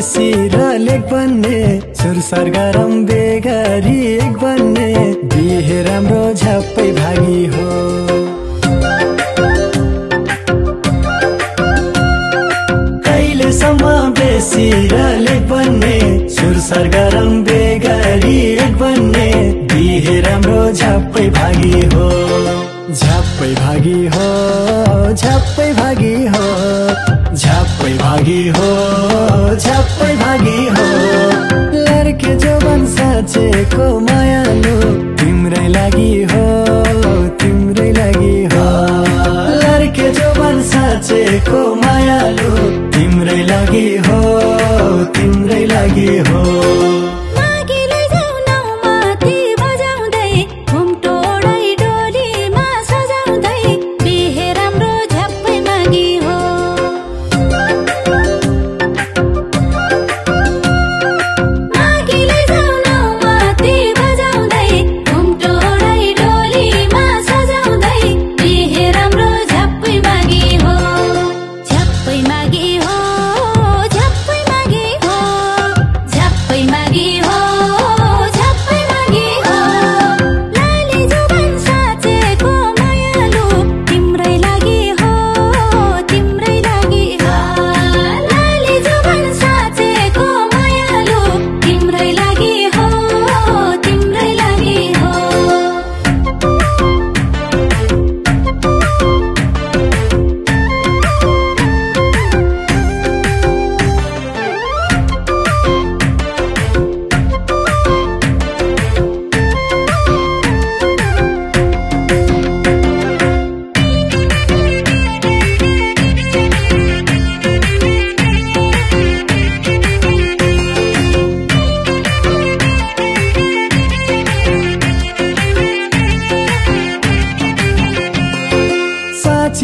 बेसी र लेख बन्ने सुर सरगरम बेगरी एक बन्ने बिहे राम्रो झप्पै भागी हो। कहिलेसम्म बेसी र लेख बन्ने सुर सरगरम बेगरी एक बन्ने बिहे राम्रो झप्पै भागी हो। झप्पै भागी हो, झप्पै भागी हो, झप्पै भागी हो, झप्पै भागी हो। लड्के जोवन साँचेको मायालु तिम्रै लागि हो, तिम्रै लागि हो। लड्के जोवन साँचेको मायालु तिम्रै लागि हो, तिम्रै लागि हो।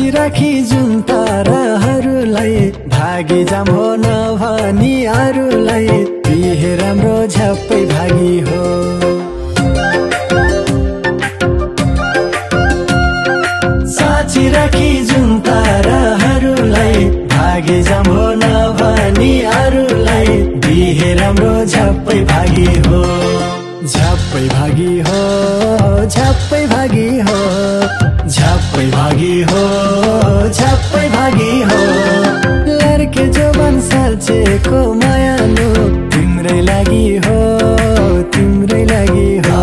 राखी जुन ताराहरूलाई भागी जाम हो नभनी अरूलाई बिहे राम्रो झप्पै भागी हो। साँची राखी जुन ताराहरूलाई भागी जाम हो नभनी अरूलाई बिहे राम्रो झप्पै भागी हो। झप्पै भागी हो, झप्पै भागी हो, झप्पै भागी हो, झप्पै भागी हो। लड्के जोवन साँचेको मायालु तिम्रै लागि हो, तिम्रै लागि हो।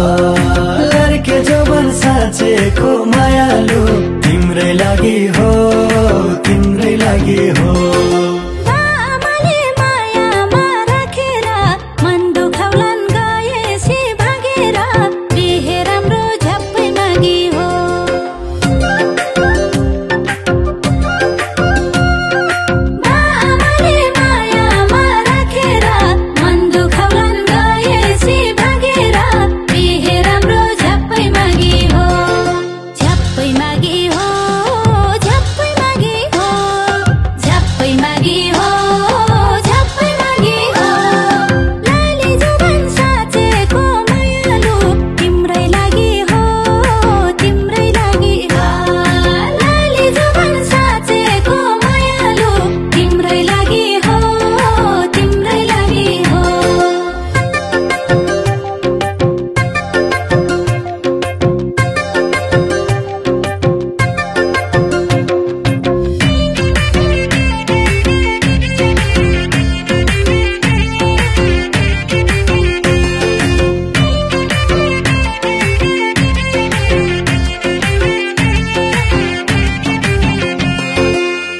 लड्के जोवन साँचेको मायालु तिम्रै लागि हो, तिम्रै लागि हो।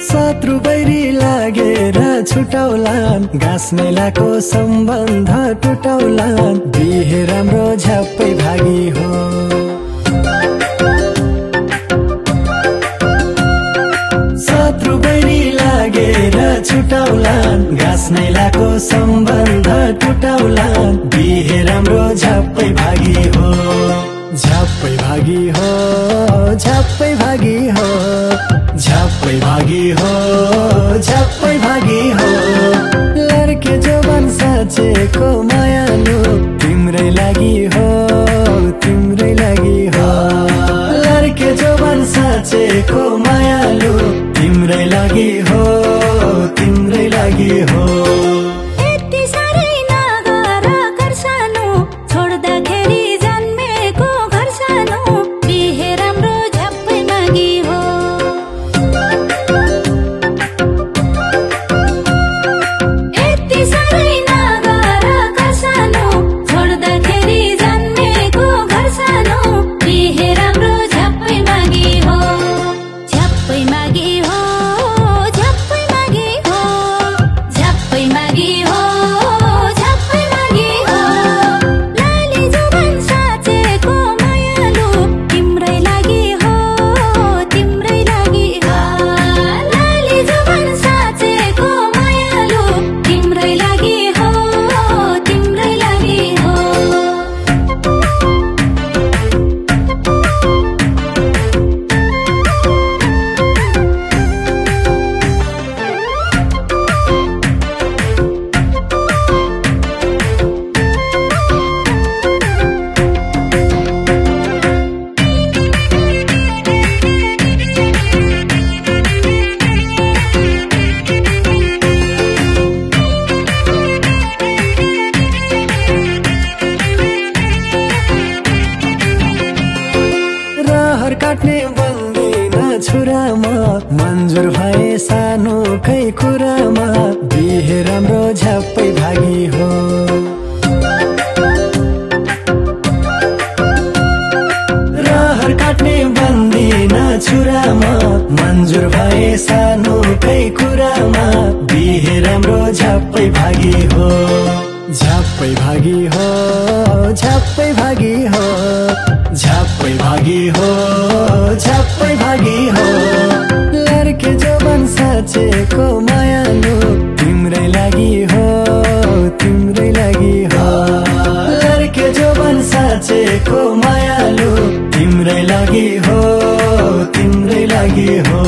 शत्रु बैरी लागेर छुटौलान् घाँस मेलाको सम्बन्ध टुटौलान् बिहे राम्रो झप्पै भागी हो। शत्रु बैरी लागेर छुटौलान् घाँस मेलाको सम्बन्ध टुटौलान् बिहे राम्रो झप्पै भागी हो। झप्पै भागी हो, झप्पै भागी हो, झप्पै भागी हो, झप्पै भागी हो। लड्के जोवन साँचेको मायालु तिम्रै लागि हो, तिम्रै लागि हो। लड्के जोवन साँचेको मायालु तिम्रै लागि हो, तिम्रै लागि हो। झ्याप्पै भागी हो झ्याप्पै भागी हो झ्याप्पै भागी हो झ्याप्पै भागी हो झ्याप्पै भागी हो लड्के जोबन साँचेको मायालु तिम्रै लागि हो तिम्रै लागि हो लड्के जोबन साँचेको मायालु तिम्रै लागि हो तिम्रै लागि हो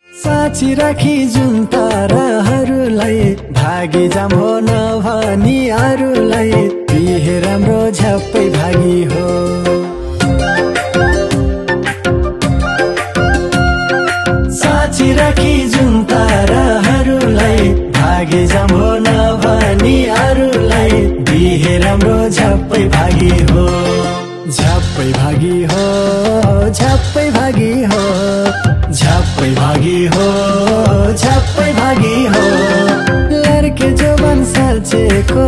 साँची राखी जुन ताराहरूलाई भागी जाम हो नभनी अरूलाई बिहे राम्रो झ्याप्पै भागी हो साँची राखी जुन ताराहरूलाई भागी जाम हो नभनी अरूलाई बिहे राम्रो झ्याप्पै भागी हो झ्याप्पै भागी हो झ्याप्पै भागी हो झ्याप्पै भागी हो झ्याप्पै भागी हो लड्के जोबन साँचेको